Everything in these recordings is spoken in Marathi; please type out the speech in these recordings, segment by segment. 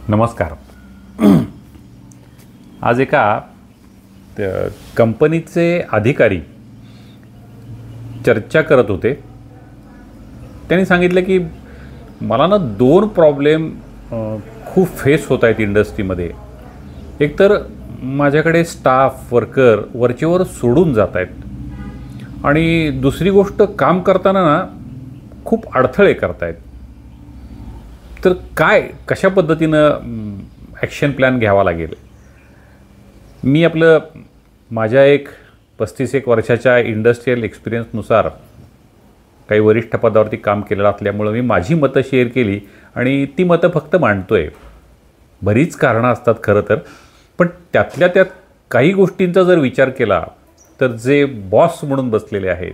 नमस्कार. आज एका कंपनीचे अधिकारी चर्चा करत होते. त्यांनी सांगितलं की मला ना दोन प्रॉब्लेम खूप फेस होत आहेत इंडस्ट्रीमध्ये. एक तर माझ्याकडे स्टाफ वर्कर वरचेवर सोडून जात आहेत आणि दुसरी गोष्ट काम करताना ना खूप अडथळे करत आहेत. तर कशा पद्धतीनं ॲक्शन प्लॅन घ्यावा लागेल. मी माझ्या 35 वर्षाच्या इंडस्ट्रियल एक्सपिरियन्सनुसार काही वरिष्ठ पदावरती काम केलेलं असल्यामुळं मी माझी मतं शेअर केली आणि ती मतं फक्त मांडतो आहे. बरीच कारणं असतात खरं तर, पण त्यातल्या त्यात काही गोष्टींचा जर विचार केला तर जे बॉस म्हणून बसलेले आहेत,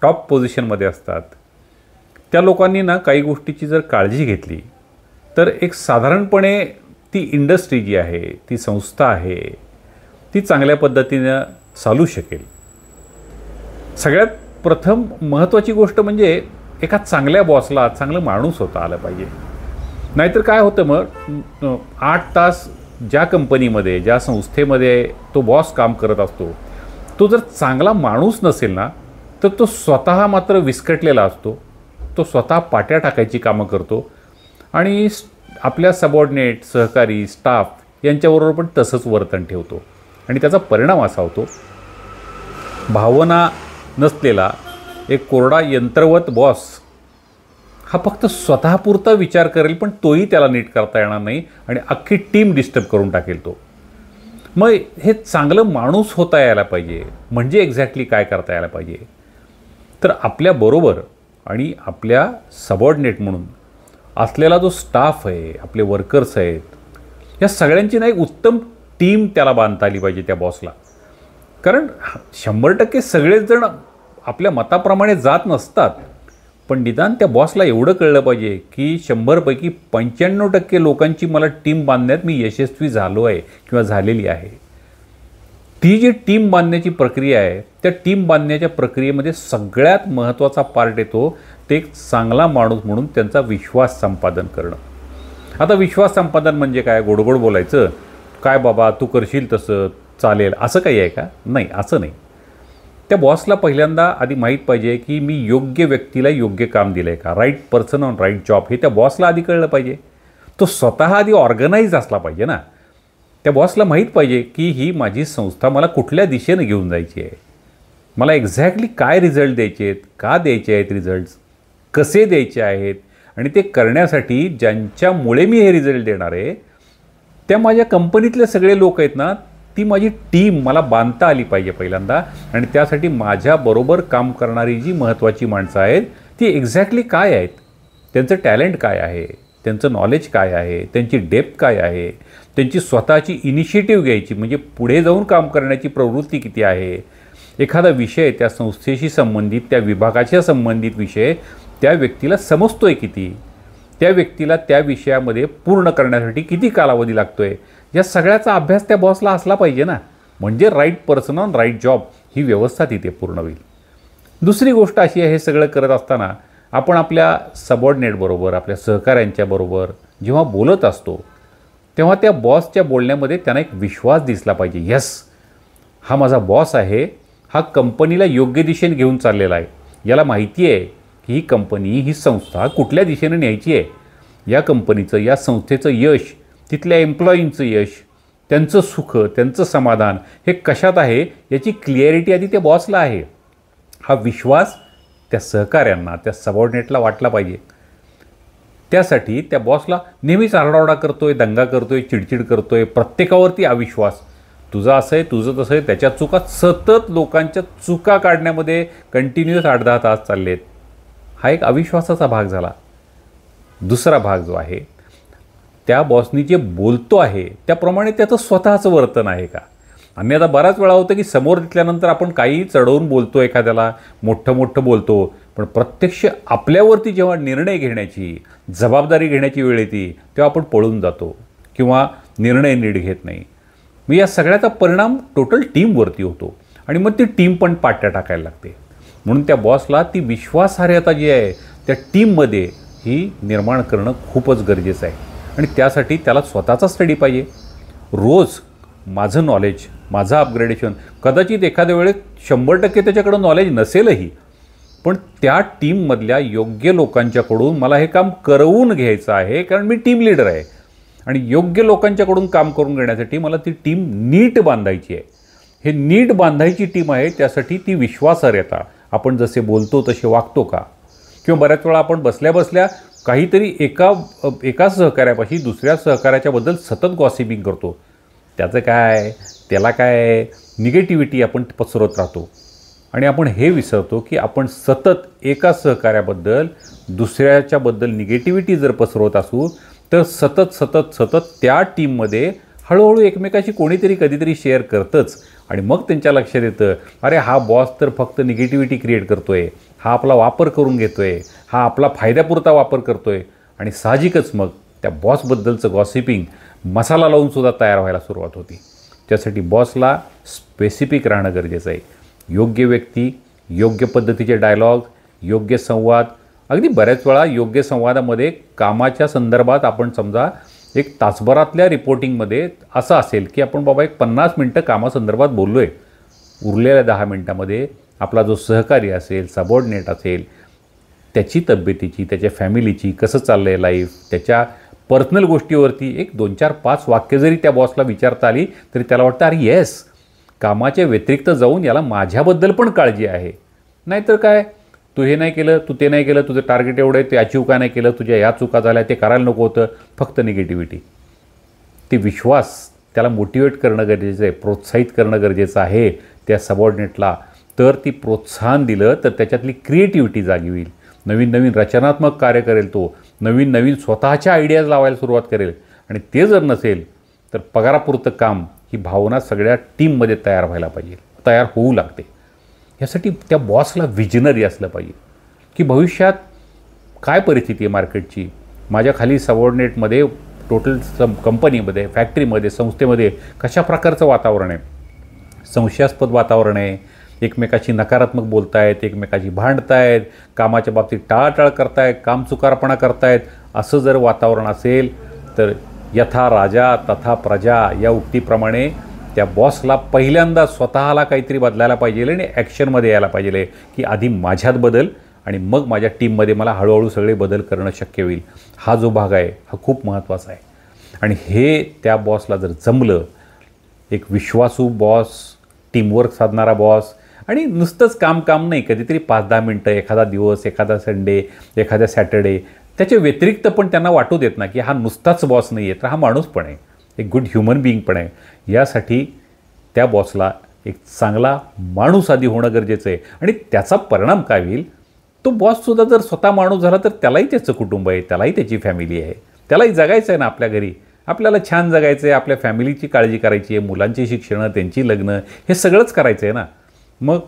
टॉप पोझिशनमध्ये असतात, त्या लोकांनी ना काही गोष्टीची जर काळजी घेतली तर एक साधारणपणे ती इंडस्ट्री जी आहे, ती संस्था आहे, ती चांगल्या पद्धतीनं चालू शकेल. सगळ्यात प्रथम महत्त्वाची गोष्ट म्हणजे एका चांगल्या बॉसला चांगलं माणूस होता आलं पाहिजे. नाहीतर काय होतं, मग 8 तास ज्या कंपनीमध्ये ज्या संस्थेमध्ये तो बॉस काम करत असतो, तो जर चांगला माणूस नसेल ना तर तो स्वतः मात्र विस्कटलेला असतो. तो स्वतः पाट्या टाकायची कामं करतो आणि आपल्या सबऑर्डिनेट, सहकारी, स्टाफ यांच्याबरोबर पण तसंच वर्तन ठेवतो आणि त्याचा परिणाम असा होतो, भावना नसलेला एक कोरडा यंत्रवत बॉस हा फक्त स्वतःपुरता विचार करेल, पण तोही त्याला नीट करता येणार नाही आणि अख्खी टीम डिस्टर्ब करून टाकेल तो. मग हे चांगलं माणूस होता यायला पाहिजे. म्हणजे एक्झॅक्टली काय करता यायला पाहिजे, तर आपल्याबरोबर आणि आपल्या सबऑर्डिनेट म्हणून असलेला जो स्टाफ आहे, आपले वर्कर्स आहेत, या सगळ्यांची ना एक उत्तम टीम त्याला बांधता आली पाहिजे त्या बॉसला. कारण 100% सगळेच जण आपल्या मताप्रमाणे जात नसतात, पण निदान त्या बॉसला एवढं कळलं पाहिजे की 100पैकी 95% लोकांची मला टीम बांधण्यात मी यशस्वी झालो आहे किंवा झालेली आहे. ती जी टीम बांधण्याची प्रक्रिया आहे, त्या टीम बांधण्याच्या प्रक्रियेमध्ये सगळ्यात महत्त्वाचा पार्ट येतो ते एक चांगला माणूस म्हणून त्यांचा विश्वास संपादन करणं. आता विश्वास संपादन म्हणजे काय? गोडगोड बोलायचं, काय बाबा तू करशील तसं चालेल असं काही आहे का? नाही, असं नाही. त्या बॉसला पहिल्यांदा आधी माहीत पाहिजे की मी योग्य व्यक्तीला योग्य काम दिलं आहे का, right person on right job, हे त्या बॉसला आधी कळलं पाहिजे. तो स्वतः आधी ऑर्गनाईज असला पाहिजे ना. त्या बॉसला माहीत पाहिजे की ही माझी संस्था मला कुठल्या दिशेनं घेऊन जायची आहे, मला एक्झॅक्टली काय रिझल्ट द्यायचे आहेत, का द्यायचे आहेत रिझल्ट्स, कसे द्यायचे आहेत, आणि ते करण्यासाठी ज्यांच्यामुळे मी हे रिझल्ट देणार आहे त्या माझ्या कंपनीतले सगळे लोक आहेत ना, ती माझी टीम मला बांधता आली पाहिजे पहिल्यांदा. आणि त्यासाठी माझ्याबरोबर काम करणारी जी महत्त्वाची माणसं आहेत ती एक्झॅक्टली काय आहेत, त्यांचं टॅलेंट काय आहे, त्यांचं नॉलेज काय आहे, त्यांची डेप्थ काय आहे, त्यांची स्वतःची इनिशिएटिव्ह घ्यायची म्हणजे पुढे जाऊन काम करण्याची प्रवृत्ती किती आहे, एखादा विषय त्या संस्थेशी संबंधित, त्या विभागाच्या संबंधित विषय त्या व्यक्तीला समजतो आहे किती, त्या व्यक्तीला त्या विषयामध्ये पूर्ण करण्यासाठी किती कालावधी लागतो आहे, या सगळ्याचा अभ्यास त्या बॉसला असला पाहिजे ना. म्हणजे right person on right job ही व्यवस्था तिथे पूर्ण होईल. दुसरी गोष्ट अशी आहे, हे सगळं करत असताना आपण आपल्या सबऑर्डिनेटबरोबर, आपल्या सहकाऱ्यांच्याबरोबर जेव्हा बोलत असतो तेव्हा त्या बॉसच्या बोलण्यामध्ये त्यांना एक विश्वास दिसला पाहिजे. यस, हा माझा बॉस आहे, हा कंपनीला योग्य दिशेने घेऊन चाललेला आहे, याला माहिती आहे की ही कंपनी, ही संस्था कुठल्या दिशेने न्यायची आहे. या कंपनीचं, या संस्थेचं यश, तिथल्या एम्प्लॉईंचं यश, त्यांचं सुख, त्यांचं समाधान हे कशात आहे याची क्लिअरिटी आधी त्या बॉसला आहे. हा विश्वास त्या सहकाऱ्यांना, त्या सबऑर्डिनेटला वाटला पाहिजे. त्यासाठी त्या बॉसला नेहमीच आरडाओरडा करतोय, दंगा करतोय, चिडचिड करतोय, प्रत्येकावरती अविश्वास, तुझं असं आहे, तुझं तसं आहे, त्याच्या चुका, सतत लोकांच्या चुका काढण्यामध्ये कंटिन्युअस 8-10 तास चालले आहेत, हा एक अविश्वासाचा भाग झाला. दुसरा भाग जो आहे, त्या बॉसनी जे बोलतो आहे त्याप्रमाणे त्याचं स्वतःचं वर्तन आहे का. अन्यथा बराच वेळा होतं की समोर दिसल्यानंतर आपण काही चढवून बोलतो, एखाद्याला मोठं मोठं बोलतो, पण प्रत्यक्ष आपल्यावरती जेव्हा निर्णय घेण्याची, जबाबदारी घेण्याची वेळ येते तेव्हा आपण पळून जातो किंवा निर्णय नीट घेत नाही. मग या सगळ्याचा परिणाम टोटल टीमवरती होतो आणि मग ती टीम पण पाट्या टाकायला लागते. म्हणून त्या बॉसला ती विश्वासार्हता जी आहे त्या टीममध्ये ही निर्माण करणं खूपच गरजेचं आहे. आणि त्यासाठी त्याला स्वतःचा स्टडी पाहिजे. रोज माझं नॉलेज, माझं अपग्रेडेशन, कदाचित एखाद्या वेळेस 100% त्याच्याकडं नॉलेज नसेलही, पण त्या टीममधल्या योग्य लोकांच्याकडून मला हे काम करवून घ्यायचं आहे, कारण मी टीम लीडर आहे. आणि योग्य लोकांच्याकडून काम करून घेण्यासाठी मला ती टीम नीट बांधायची आहे. हे नीट बांधायची टीम आहे, त्यासाठी ती विश्वासार्हता, आपण जसे बोलतो तसे वागतो का, किंवा बऱ्याच वेळा आपण बसल्या बसल्या काहीतरी एका सहकार्यापाशी दुसऱ्या सहकार्याच्याबद्दल सतत गॉसिपिंग करतो. त्याचं काय, त्याला काय, निगेटिव्हिटी आपण पसरवत राहतो. आणि आपण हे विसरतो की आपण सतत एका सहकार्याबद्दल दुसऱ्याच्याबद्दल निगेटिव्हिटी जर पसरवत असू तर सतत सतत सतत त्या टीममध्ये हळूहळू एकमेकाशी कोणीतरी कधीतरी शेअर करतंच. आणि मग त्यांच्या लक्षात येतं, अरे हा बॉस तर फक्त निगेटिव्हिटी क्रिएट करतो आहे, हा आपला वापर करून घेतो आहे, हा आपला फायद्यापुरता वापर करतो आहे. आणि साहजिकच मग त्या बॉसबद्दलचं गॉसिपिंग मसाला लावूनसुद्धा तयार व्हायला सुरुवात होती. त्यासाठी बॉसला स्पेसिफिक राहणं गरजेचं आहे. योग्य व्यक्ती, योग्य पद्धतीचे डायलॉग, योग्य संवाद. अगदी बऱ्याच वेळा योग्य संवादामध्ये कामाच्या संदर्भात आपण समजा एक तासभरातल्या रिपोर्टिंगमध्ये असं असेल की आपण बाबा एक 50 मिनटं कामासंदर्भात बोललो आहे, उरलेल्या 10 मिनटामध्ये आपला जो सहकारी असेल, सबऑर्डिनेट असेल, त्याची तब्येतीची, त्याच्या फॅमिलीची, कसं चाललं आहे लाईफ, त्याच्या पर्सनल गोष्टीवरती एक 2, 4, 5 वाक्य जरी त्या बॉसला विचारता आली तरी त्याला वाटतं, अरे येस, कामाच्या व्यतिरिक्त जाऊन याला माझ्याबद्दल पण काळजी आहे. नाहीतर काय, तू हे नाही केलं, तू ते नाही केलं, तुझं टार्गेट एवढं आहे, ते अचीव का नाही केलं, तुझ्या या चुका झाल्या, ते करायला नको होतं, फक्त निगेटिव्हिटी. ती विश्वास त्याला मोटिवेट करणं गरजेचं आहे, प्रोत्साहित करणं गरजेचं आहे त्या सबऑर्डिनेटला. तर ती प्रोत्साहन दिलं तर त्याच्यातली क्रिएटिव्हिटी जागी होईल, नवीन नवीन रचनात्मक कार्य करेल, तो नवीन नवीन स्वतःच्या आयडियाज लावायला सुरुवात करेल. आणि ते जर नसेल तर पगारापुरतं काम ही भावना सगळ्या टीममध्ये तयार व्हायला पाहिजे, तयार होऊ लागते. यासाठी त्या बॉसला विजनरी असलं पाहिजे की भविष्यात काय परिस्थिती आहे मार्केटची, माझ्या खाली सबऑर्डिनेटमध्ये टोटल कंपनीमध्ये, फॅक्टरीमध्ये, संस्थेमध्ये कशा प्रकारचं वातावरण आहे, संशयास्पद वातावरण आहे, एकमेकाशी नकारात्मक बोलतायत, एकमेकाशी भांडतायत, कामाच्या बाबतीत टाळाटाळ करतायत, कामचुकारपणा करतायत. असं जर वातावरण असेल तर यथा राजा तथा प्रजा या उक्तीप्रमाणे त्या बॉसला पहिल्यांदा स्वतःला काहीतरी बदलायला पाहिजे आणि ॲक्शनमध्ये यायला पाहिजे की आधी माझ्यात बदल आणि मग माझ्या टीममध्ये मला हळूहळू सगळे बदल करणं शक्य होईल. हा जो भाग आहे हा खूप महत्त्वाचा आहे. आणि हे त्या बॉसला जर जमलं, एक विश्वासू बॉस, टीमवर्क साधणारा बॉस, आणि नुसतंच काम नाही, कधीतरी 5-10 मिनटं, एखादा दिवस, एखादा संडे, एखाद्या सॅटर्डे, त्याच्या व्यतिरिक्त पण त्यांना वाटू देत ना की हा नुसताच बॉस नाही आहे, तर हा माणूस पण आहे, एक गुड ह्युमन बिईंग पण आहे. यासाठी त्या बॉसला एक चांगला माणूस आधी होणं गरजेचं आहे. आणि त्याचा परिणाम काय होईल, तो बॉससुद्धा जर स्वतः माणूस झाला तर त्यालाही त्याचं कुटुंब आहे, त्यालाही त्याची फॅमिली आहे, त्यालाही जगायचं आहे ना आपल्या घरी, आपल्याला छान जगायचं आहे, आपल्या फॅमिलीची काळजी करायची आहे, मुलांची शिक्षणं, त्यांची लग्न, हे सगळंच करायचं आहे ना. मग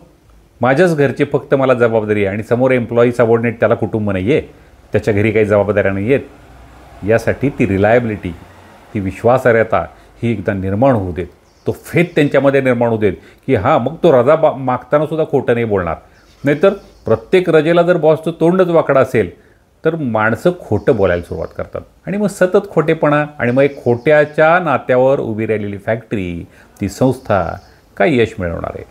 माझ्याच घरचे फक्त मला जबाबदारी आहे आणि समोर एम्प्लॉई सबऑर्डिनेट त्याला कुटुंब नाही आहे, त्याच्या घरी काही जबाबदाऱ्या नाही आहेत. यासाठी ती रिलायबिलिटी, ती विश्वासार्हता ही एकदा निर्माण होऊ देत, तो फेथ त्यांच्यामध्ये निर्माण होऊ देत की हां, मग तो रजा मागतानासुद्धा खोटं नाही बोलणार. नाहीतर प्रत्येक रजेला जर बॉसचं तोंडच वाकडं असेल तर माणसं खोटं बोलायला सुरुवात करतात आणि मग सतत खोटेपणा, आणि मग एक खोट्याच्या नात्यावर उभी राहिलेली फॅक्टरी, ती संस्था काय यश मिळवणार आहे.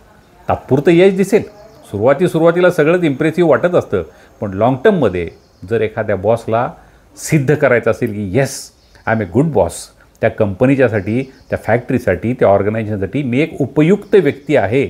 तात्पुरतं यश दिसेल, सुरुवातीला सगळंच इम्प्रेसिव्ह वाटत असतं, पण लाँग टर्ममध्ये जर एखाद्या बॉसला सिद्ध करायचं असेल की yes, I am a good boss, त्या कंपनीच्यासाठी, त्या फॅक्टरीसाठी, त्या ऑर्गनायझेशनसाठी मी एक उपयुक्त व्यक्ती आहे,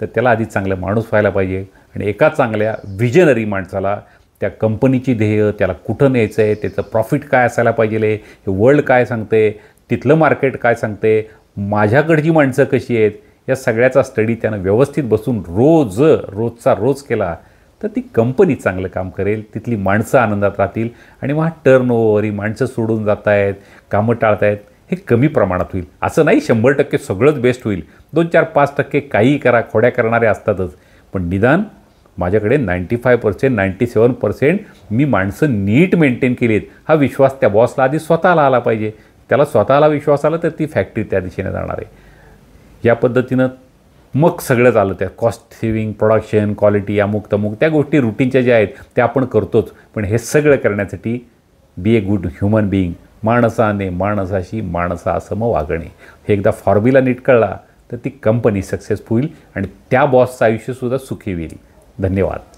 तर त्याला आधी चांगलं माणूस व्हायला पाहिजे. आणि एका चांगल्या विजनरी माणसाला त्या कंपनीची ध्येय, त्याला कुठं न्यायचं आहे, त्याचं प्रॉफिट काय असायला पाहिजे, हे वर्ल्ड काय सांगते, तिथलं मार्केट काय सांगते, माझ्याकडची माणसं कशी आहेत, या सगळ्याचा स्टडी त्यानं व्यवस्थित बसून रोजचा रोज केला तर ती कंपनी चांगलं काम करेल, तिथली माणसं आनंदात राहतील आणि मग टर्नओव्हर, ही माणसं सोडून जात आहेत, कामं टाळतायत, हे कमी प्रमाणात होईल. असं नाही 100% सगळंच बेस्ट होईल, 2, 4, 5% काहीही करा, खोड्या करणारे असतातच, पण निदान माझ्याकडे 95%, 97% मी माणसं नीट मेंटेन केलीत, हा विश्वास त्या बॉसला आधी स्वतःला आला पाहिजे. त्याला स्वतःला विश्वास आला तर ती फॅक्टरी त्या दिशेने जाणार आहे. या पद्धतीनं मग सगळं झालं, त्या कॉस्ट सेविंग, प्रोडक्शन, क्वालिटी, अमुक तमुक, त्या गोष्टी रुटीनच्या ज्या आहेत त्या आपण करतोच, पण हे सगळं करण्यासाठी बी ए गुड ह्युमन बिईंग, माणसाने माणसाशी माणसासम वागणे. हे एकदा फॉर्म्युला नीट कळला तर ती कंपनी सक्सेसफुल होईल आणि त्या बॉसचं आयुष्यसुद्धा सुखी होईल. धन्यवाद.